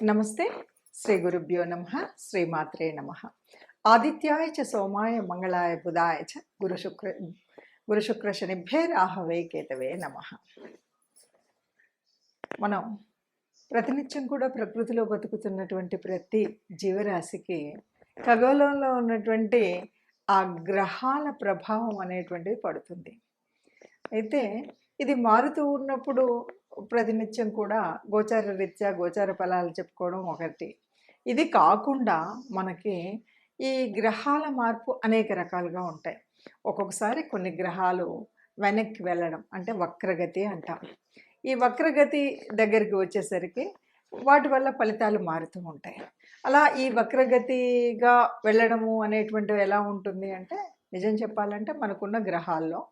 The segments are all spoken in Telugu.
నమస్తే. శ్రీ గురుభ్యో నమః. శ్రీమాత్రే నమః. ఆదిత్యాయ చ సోమాయ మంగళాయ బుధాయ చ గురు శుక్ర శనిభ్యే రాహవే కేతవే నమః. మనం ప్రతినిత్యం కూడా ప్రకృతిలో బతుకుతున్నటువంటి ప్రతి జీవరాశికి ఖగోళంలో ఉన్నటువంటి ఆ గ్రహాల ప్రభావం అనేటువంటిది పడుతుంది. అయితే ఇది మారుతూ ఉన్నప్పుడు ప్రతినిత్యం కూడా గోచార రీత్యా గోచార ఫలాలు చెప్పుకోవడం ఒకటి. ఇది కాకుండా మనకి ఈ గ్రహాల మార్పు అనేక రకాలుగా ఉంటాయి. ఒక్కొక్కసారి కొన్ని గ్రహాలు వెనక్కి వెళ్ళడం అంటే వక్రగతి అంటాం. ఈ వక్రగతి దగ్గరికి వచ్చేసరికి వాటి వల్ల ఫలితాలు మారుతూ ఉంటాయి. అలా ఈ వక్రగతిగా వెళ్ళడము అనేటువంటివి ఎలా ఉంటుంది అంటే, నిజం చెప్పాలంటే మనకున్న గ్రహాల్లో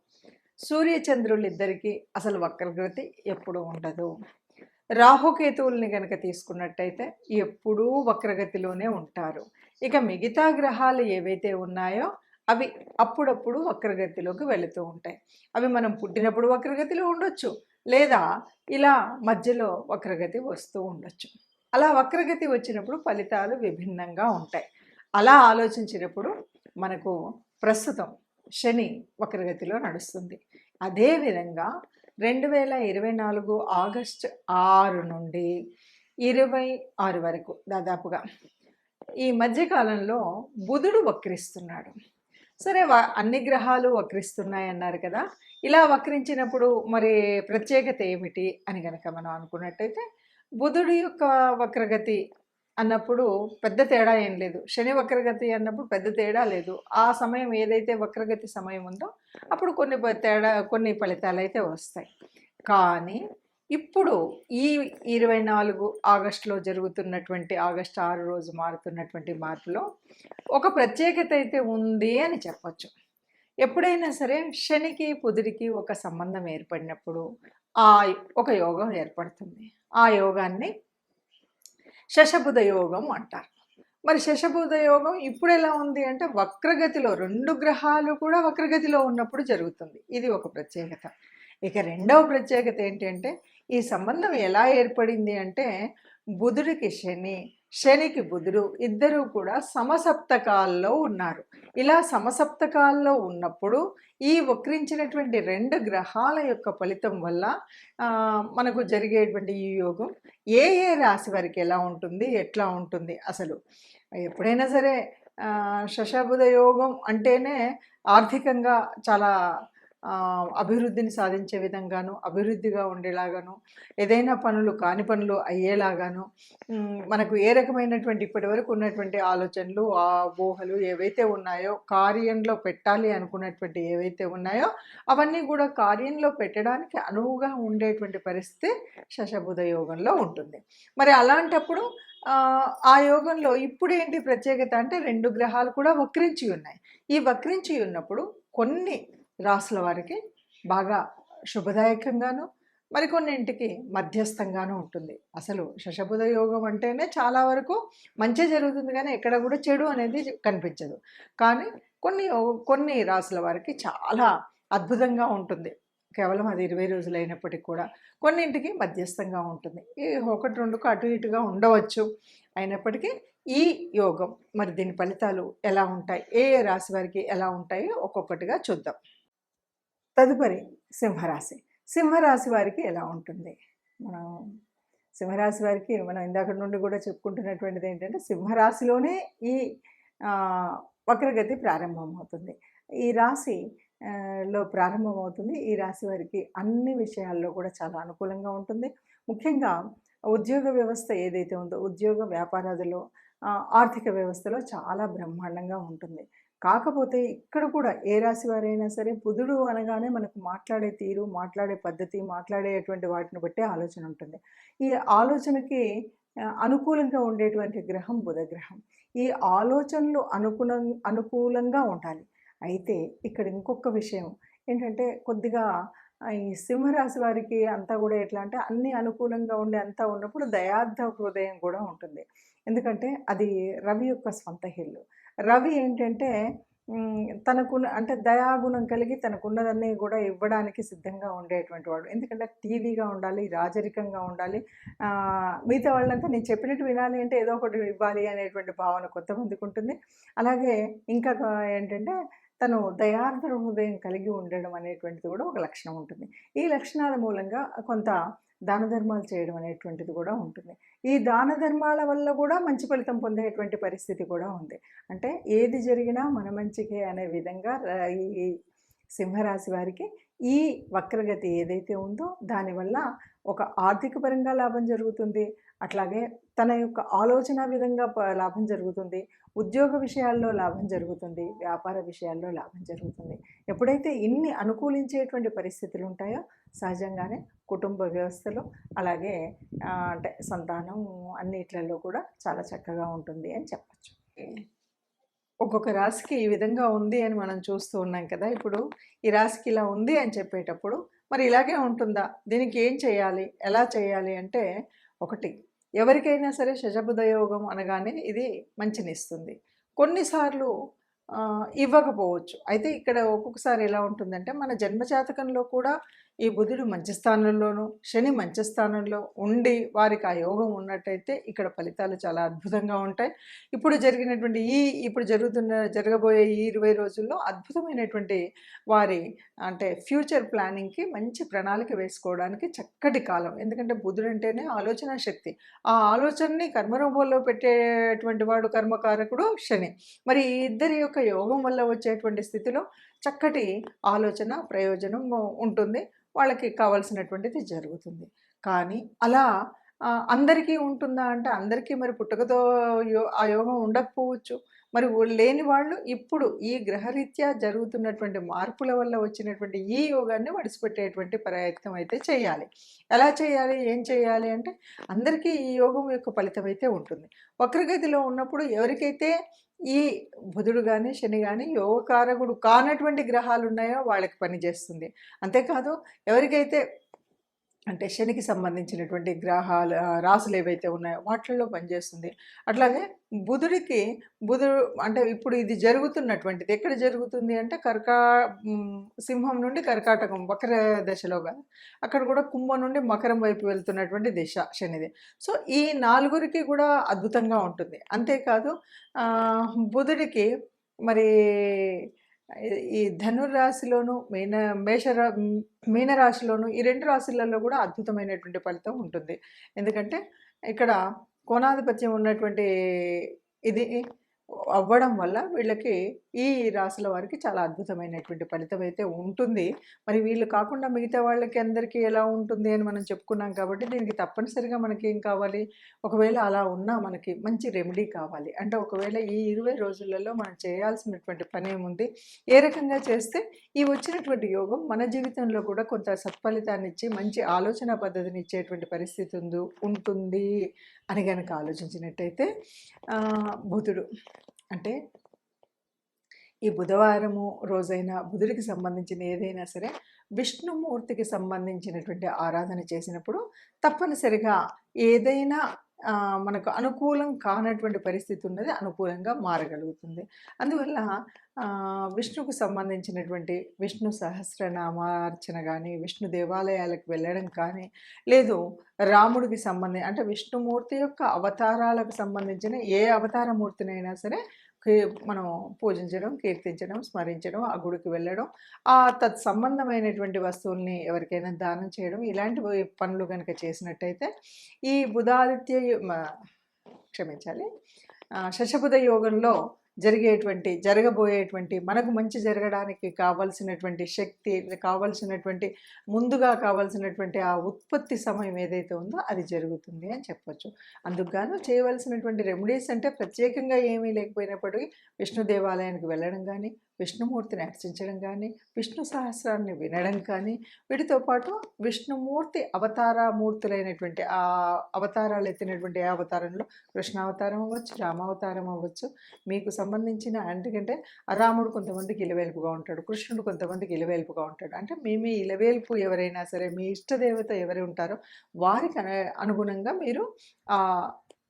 సూర్యచంద్రులు ఇద్దరికి అసలు వక్రగతి ఎప్పుడూ ఉండదు. రాహుకేతువుల్ని కనుక తీసుకున్నట్టయితే ఎప్పుడూ వక్రగతిలోనే ఉంటారు. ఇక మిగతా గ్రహాలు ఏవైతే ఉన్నాయో అవి అప్పుడప్పుడు వక్రగతిలోకి వెళుతూ ఉంటాయి. అవి మనం పుట్టినప్పుడు వక్రగతిలో ఉండొచ్చు, లేదా ఇలా మధ్యలో వక్రగతి వస్తూ ఉండొచ్చు. అలా వక్రగతి వచ్చినప్పుడు ఫలితాలు విభిన్నంగా ఉంటాయి. అలా ఆలోచించినప్పుడు మనకు ప్రస్తుతం శని వక్రగతిలో నడుస్తుంది. అదేవిధంగా 2024 ఆగస్టు 6 నుండి 26 వరకు దాదాపుగా ఈ మధ్యకాలంలో బుధుడు వక్రిస్తున్నాడు. సరే, అన్ని గ్రహాలు వక్రిస్తున్నాయి అన్నారు కదా. ఇలా వక్రించినప్పుడు మరి ప్రత్యేకత ఏమిటి అని కనుక మనం అనుకున్నట్టయితే, బుధుడి యొక్క వక్రగతి అన్నప్పుడు పెద్ద తేడా ఏం లేదు. శని వక్రగతి అన్నప్పుడు పెద్ద తేడా లేదు. ఆ సమయం ఏదైతే వక్రగతి సమయం ఉందో అప్పుడు కొన్ని ఫలితాలు అయితే వస్తాయి. కానీ ఇప్పుడు ఈ 24 ఆగస్టులో జరుగుతున్నటువంటి ఆగస్టు 6 రోజు మారుతున్నటువంటి మార్పులో ఒక ప్రత్యేకత అయితే ఉంది అని చెప్పొచ్చు. ఎప్పుడైనా సరే శనికి బుధుడికి ఒక సంబంధం ఏర్పడినప్పుడు ఒక యోగం ఏర్పడుతుంది. ఆ యోగాన్ని శశబుధ యోగం అంటారు. మరి శశబుధ యోగం ఇప్పుడు ఎలా ఉంది అంటే వక్రగతిలో, 2 గ్రహాలు కూడా వక్రగతిలో ఉన్నప్పుడు జరుగుతుంది. ఇది ఒక ప్రత్యేకత. ఇక రెండవ ప్రత్యేకత ఏంటంటే, ఈ సంబంధం ఎలా ఏర్పడింది అంటే, బుధుడికి శని, శనికి బుధుడు ఇద్దరూ కూడా సమసప్తకాల్లో ఉన్నారు. ఇలా సమసప్తకాల్లో ఉన్నప్పుడు ఈ వక్రించినటువంటి 2 గ్రహాల యొక్క ఫలితం వల్ల మనకు జరిగేటువంటి ఈ యోగం ఏ రాశి వారికి ఎలా ఉంటుంది, ఎట్లా ఉంటుంది అసలు. ఎప్పుడైనా సరే శశబుధ యోగం అంటేనే ఆర్థికంగా చాలా అభివృద్ధిని సాధించే విధంగాను, అభివృద్ధిగా ఉండేలాగాను, ఏదైనా పనులు కాని పనులు అయ్యేలాగాను, మనకు ఏ రకమైనటువంటి ఇప్పటి వరకు ఉన్నటువంటి ఆలోచనలు, ఆ ఊహలు ఏవైతే ఉన్నాయో, కార్యంలో పెట్టాలి అనుకున్నటువంటి ఏవైతే ఉన్నాయో అవన్నీ కూడా కార్యంలో పెట్టడానికి అనువుగా ఉండేటువంటి పరిస్థితి శశబుధ యోగంలో ఉంటుంది. మరి అలాంటప్పుడు ఆ యోగంలో ఇప్పుడు ఏంటి ప్రత్యేకత అంటే, 2 గ్రహాలు కూడా వక్రించి ఉన్నాయి. ఈ వక్రించి ఉన్నప్పుడు కొన్ని రాసుల వారికి బాగా శుభదాయకంగాను, మరికొన్నింటికి మధ్యస్థంగాను ఉంటుంది. అసలు శశబుధ యోగం అంటేనే చాలా వరకు మంచి జరుగుతుంది, కానీ ఎక్కడ కూడా చెడు అనేది కనిపించదు. కానీ కొన్ని రాసుల వారికి చాలా అద్భుతంగా ఉంటుంది. కేవలం అది 20 రోజులు అయినప్పటికీ కూడా కొన్నింటికి మధ్యస్థంగా ఉంటుంది. ఈ 1-2కు అటు ఇటుగా ఉండవచ్చు. అయినప్పటికీ ఈ యోగం మరి దీని ఫలితాలు ఎలా ఉంటాయి, ఏ రాశి వారికి ఎలా ఉంటాయో ఒక్కొక్కటిగా చూద్దాం. తదుపరి సింహరాశి. సింహరాశి వారికి ఎలా ఉంటుంది? మనం సింహరాశి వారికి మనం ఇందాక నుండి కూడా చెప్పుకుంటున్నటువంటిది ఏంటంటే, సింహరాశిలోనే ఈ వక్రగతి ప్రారంభమవుతుంది. ఈ రాశి లో ప్రారంభమవుతుంది. ఈ రాశి వారికి అన్ని విషయాల్లో కూడా చాలా అనుకూలంగా ఉంటుంది. ముఖ్యంగా ఉద్యోగ వ్యవస్థ ఏదైతే ఉందో, ఉద్యోగ వ్యాపారాదులో, ఆర్థిక వ్యవస్థలో చాలా బ్రహ్మాండంగా ఉంటుంది. కాకపోతే ఇక్కడ కూడా ఏ రాశి వారైనా సరే బుధుడు అనగానే మనకు మాట్లాడే తీరు, మాట్లాడే పద్ధతి, మాట్లాడేటువంటి వాటిని బట్టి ఆలోచన ఉంటుంది. ఈ ఆలోచనకి అనుకూలంగా ఉండేటువంటి గ్రహం బుధ గ్రహం. ఈ ఆలోచనలు అనుకూలంగా ఉండాలి. అయితే ఇక్కడ ఇంకొక విషయం ఏంటంటే, కొద్దిగా ఈ సింహరాశి వారికి అంతా కూడా ఎట్లా అంటే, అన్నీ అనుకూలంగా ఉండి అంతా ఉన్నప్పుడు దయార్థ హృదయం కూడా ఉంటుంది. ఎందుకంటే అది రవి యొక్క స్వంత ఇల్లు. రవి ఏంటంటే తనకున్న అంటే దయాగుణం కలిగి తనకున్నదన్నీ కూడా ఇవ్వడానికి సిద్ధంగా ఉండేటువంటి వాడు. ఎందుకంటే టీవీగా ఉండాలి, రాజరికంగా ఉండాలి. మిగతా వాళ్ళంతా నేను చెప్పినట్టు వినాలి అంటే ఏదో ఒకటి ఇవ్వాలి అనేటువంటి భావన కొంతమందికుంటుంది. అలాగే ఇంకా ఏంటంటే తను దయార్ద్ర హృదయం కలిగి ఉండడం అనేటువంటిది కూడా ఒక లక్షణం ఉంటుంది. ఈ లక్షణాల మూలంగా కొంత దాన ధర్మాలు చేయడం అనేటువంటిది కూడా ఉంటుంది. ఈ దాన ధర్మాల వల్ల కూడా మంచి ఫలితం పొందేటువంటి పరిస్థితి కూడా ఉంది. అంటే ఏది జరిగినా మన మంచికే అనే విధంగా ఈ సింహరాశి వారికి ఈ వక్రగతి ఏదైతే ఉందో దానివల్ల ఒక ఆర్థిక పరంగా లాభం జరుగుతుంది. అట్లాగే తన యొక్క ఆలోచన విధంగా లాభం జరుగుతుంది. ఉద్యోగ విషయాల్లో లాభం జరుగుతుంది. వ్యాపార విషయాల్లో లాభం జరుగుతుంది. ఎప్పుడైతే ఇన్ని అనుకూలించేటువంటి పరిస్థితులు ఉంటాయో సహజంగానే కుటుంబ వ్యవస్థలో అలాగే అంటే సంతానం అన్నిట్లలో కూడా చాలా చక్కగా ఉంటుంది అని చెప్పచ్చు. ఒక్కొక్క రాశికి ఈ విధంగా ఉంది అని మనం చూస్తూ ఉన్నాం కదా. ఇప్పుడు ఈ రాశికి ఇలా ఉంది అని చెప్పేటప్పుడు మరి ఇలాగే ఉంటుందా? దీనికి ఏం చేయాలి? ఎలా చేయాలి అంటే ఒకటి ఎవరికైనా సరే శశబుధ యోగం అనగానే ఇది మంచినిస్తుంది. కొన్నిసార్లు ఇవ్వకపోవచ్చు. అయితే ఇక్కడ ఒక్కొక్కసారి ఎలా ఉంటుందంటే మన జన్మజాతకంలో కూడా ఈ బుధుడు మంచి స్థానంలోనూ శని మంచి స్థానంలో ఉండి వారికి ఆ యోగం ఉన్నట్టయితే ఇక్కడ ఫలితాలు చాలా అద్భుతంగా ఉంటాయి. ఇప్పుడు జరగబోయే ఈ 20 రోజుల్లో అద్భుతమైనటువంటి వారి అంటే ఫ్యూచర్ ప్లానింగ్కి మంచి ప్రణాళిక వేసుకోవడానికి చక్కటి కాలం. ఎందుకంటే బుధుడు అంటేనే ఆలోచన శక్తి. ఆ ఆలోచనని కర్మరూపంలో పెట్టేటువంటి వాడు కర్మకారకుడు శని. మరి ఈ ఇద్దరి యొక్క యోగం వల్ల వచ్చేటువంటి స్థితిలో చక్కటి ఆలోచన ప్రయోజనం ఉంటుంది. వాళ్ళకి కావాల్సినటువంటిది జరుగుతుంది. కానీ అలా అందరికీ ఉంటుందా అంటే అందరికీ మరి పుట్టుకతో ఆ యోగం ఉండకపోవచ్చు. మరి లేని వాళ్ళు ఇప్పుడు ఈ గ్రహరీత్యా జరుగుతున్నటువంటి మార్పుల వల్ల వచ్చినటువంటి ఈ యోగాన్ని వడిసిపెట్టేటువంటి ప్రయత్నం అయితే చేయాలి. ఎలా చేయాలి? ఏం చేయాలి అంటే అందరికీ ఈ యోగం యొక్క ఫలితం అయితే ఉంటుంది. వక్రగతిలో ఉన్నప్పుడు ఎవరికైతే ఈ బుధుడు కానీ శని కానీ యోగకారకుడు కానటువంటి గ్రహాలు ఉన్నాయో వాళ్ళకి పనిచేస్తుంది. అంతేకాదు ఎవరికైతే అంటే శనికి సంబంధించినటువంటి గ్రహాలు రాసులు ఏవైతే ఉన్నాయో వాటిల్లో పనిచేస్తుంది. అట్లాగే బుధుడు అంటే ఇప్పుడు ఇది జరుగుతున్నటువంటిది ఎక్కడ జరుగుతుంది అంటే సింహం నుండి కర్కాటకం వక్ర దశలో కాదు, అక్కడ కూడా కుంభం నుండి మకరం వైపు వెళ్తున్నటువంటి దిశ శనిది. సో ఈ నలుగురికి కూడా అద్భుతంగా ఉంటుంది. అంతేకాదు బుధుడికి మరి ఈ ధనుర్రాశిలోను మీనరాశిలోను ఈ 2 రాశులలో కూడా అద్భుతమైనటువంటి ఫలితం ఉంటుంది. ఎందుకంటే ఇక్కడ కోణాధిపత్యం ఉన్నటువంటి ఇది అవ్వడం వల్ల వీళ్ళకి ఈ రాశుల వారికి చాలా అద్భుతమైనటువంటి ఫలితం అయితే ఉంటుంది. మరి వీళ్ళు కాకుండా మిగతా వాళ్ళకి అందరికీ ఎలా ఉంటుంది అని మనం చెప్పుకున్నాం కాబట్టి దీనికి తప్పనిసరిగా మనకి ఏం కావాలి? ఒకవేళ అలా ఉన్నా మనకి మంచి రెమెడీ కావాలి. అంటే ఒకవేళ ఈ 20 రోజులలో మనం చేయాల్సినటువంటి పని ఏముంది? ఏ రకంగా చేస్తే ఈ వచ్చినటువంటి యోగం మన జీవితంలో కూడా కొంత సత్ఫలితాన్ని ఇచ్చి మంచి ఆలోచన పద్ధతిని ఇచ్చేటువంటి పరిస్థితి ఉంటుంది అని కనుక ఆలోచించినట్టయితే బుధుడు అంటే ఈ బుధవారము రోజైనా బుధుడికి సంబంధించిన ఏదైనా సరే విష్ణుమూర్తికి సంబంధించినటువంటి ఆరాధన చేసినప్పుడు తప్పనిసరిగా ఏదైనా మనకు అనుకూలం కానటువంటి పరిస్థితి ఉన్నది అనుకూలంగా మారగలుగుతుంది. అందువల్ల విష్ణుకు సంబంధించినటువంటి విష్ణు సహస్రనామార్చన కానీ విష్ణు దేవాలయాలకు వెళ్ళడం కానీ లేదు రాముడికి అంటే విష్ణుమూర్తి యొక్క అవతారాలకు సంబంధించిన ఏ అవతారమూర్తినైనా సరే మనం పూజించడం, కీర్తించడం, స్మరించడం, ఆ గుడికి వెళ్ళడం, ఆ తత్సంబంధమైనటువంటి వస్తువుల్ని ఎవరికైనా దానం చేయడం, ఇలాంటి పనులు కనుక చేసినట్టయితే ఈ క్షమించాలి శశబుధ యోగంలో జరగబోయేటువంటి మనకు మంచి జరగడానికి కావాల్సినటువంటి శక్తి, ముందుగా కావాల్సినటువంటి ఆ ఉత్పత్తి సమయం ఏదైతే ఉందో అది జరుగుతుంది అని చెప్పొచ్చు. అందుకు చేయవలసినటువంటి రెమెడీస్ అంటే ప్రత్యేకంగా ఏమీ లేకపోయినప్పటికీ విష్ణు దేవాలయానికి వెళ్ళడం కానీ, విష్ణుమూర్తిని అర్చించడం కానీ, విష్ణు సహస్రాన్ని వినడం కానీ, వీటితో పాటు విష్ణుమూర్తి అవతారమూర్తులైనటువంటి ఆ అవతారాలు ఎత్తినటువంటి ఏ అవతారంలో కృష్ణావతారం అవ్వచ్చు, రామావతారం అవ్వచ్చు, మీకు సంబంధించిన ఎందుకంటే రాముడు కొంతమందికి ఇలవేల్పుగా ఉంటాడు, కృష్ణుడు కొంతమందికి ఇలవేల్పుగా ఉంటాడు. అంటే మీ ఇలవేల్పు ఎవరైనా సరే మీ ఇష్టదేవత ఎవరు ఉంటారో వారికి అనుగుణంగా మీరు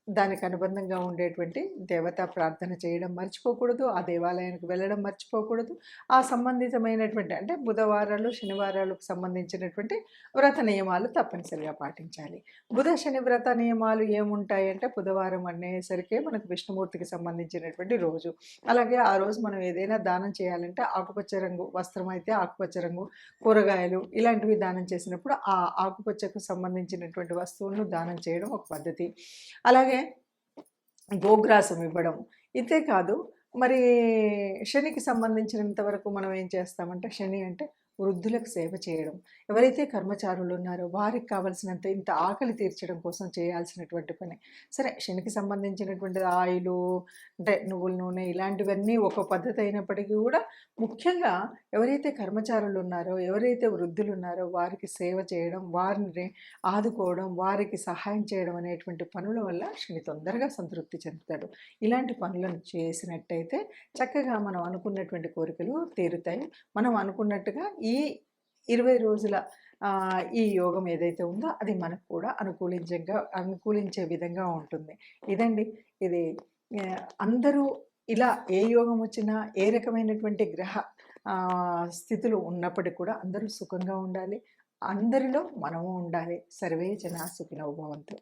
దానికి అనుబంధంగా ఉండేటువంటి దేవతా ప్రార్థన చేయడం మర్చిపోకూడదు. ఆ దేవాలయానికి వెళ్ళడం మర్చిపోకూడదు. ఆ సంబంధితమైనటువంటి అంటే బుధవారాలు, శనివారాలకు సంబంధించినటువంటి వ్రత నియమాలు తప్పనిసరిగా పాటించాలి. బుధ, శని వ్రత నియమాలు ఏముంటాయంటే బుధవారం అనేసరికే మనకు విష్ణుమూర్తికి సంబంధించినటువంటి రోజు. అలాగే ఆ రోజు మనం ఏదైనా దానం చేయాలంటే ఆకుపచ్చ రంగు వస్త్రం అయితే ఆకుపచ్చ రంగు, కూరగాయలు ఇలాంటివి దానం చేసినప్పుడు ఆ ఆకుపచ్చకు సంబంధించినటువంటి వస్తువులను దానం చేయడం ఒక పద్ధతి. అలాగే గోగ్రాసం ఇవ్వడం. ఇంతే కాదు, మరి శనికి సంబంధించినంత వరకు మనం ఏం చేస్తామంటే, శని అంటే వృద్ధులకు సేవ చేయడం. ఎవరైతే కర్మచారులు ఉన్నారో వారికి కావాల్సినంత ఇంత ఆకలి తీర్చడం కోసం చేయాల్సినటువంటి పని. సరే, శనికి సంబంధించినటువంటిది ఆయిలు అంటే నువ్వుల నూనె ఇలాంటివన్నీ ఒక పద్ధతి అయినప్పటికీ కూడా ముఖ్యంగా ఎవరైతే కర్మచారులు ఉన్నారో, ఎవరైతే వృద్ధులు ఉన్నారో వారికి సేవ చేయడం, వారిని ఆదుకోవడం, వారికి సహాయం చేయడం అనేటువంటి పనుల వల్ల శని తొందరగా సంతృప్తి చెందుతాడు. ఇలాంటి పనులను చేసినట్టయితే చక్కగా మనం అనుకున్నటువంటి కోరికలు తీరుతాయి. మనం అనుకున్నట్టుగా ఈ 20 రోజుల ఈ యోగం ఏదైతే ఉందో అది మనకు కూడా అనుకూలించే విధంగా ఉంటుంది. ఇదండి ఇది. అందరూ ఇలా ఏ యోగం వచ్చినా, ఏ రకమైనటువంటి గ్రహ స్థితులు ఉన్నప్పటికి కూడా అందరూ సుఖంగా ఉండాలి. అందరిలో మనము ఉండాలి. సర్వే జనా సుఖినో భవంతు.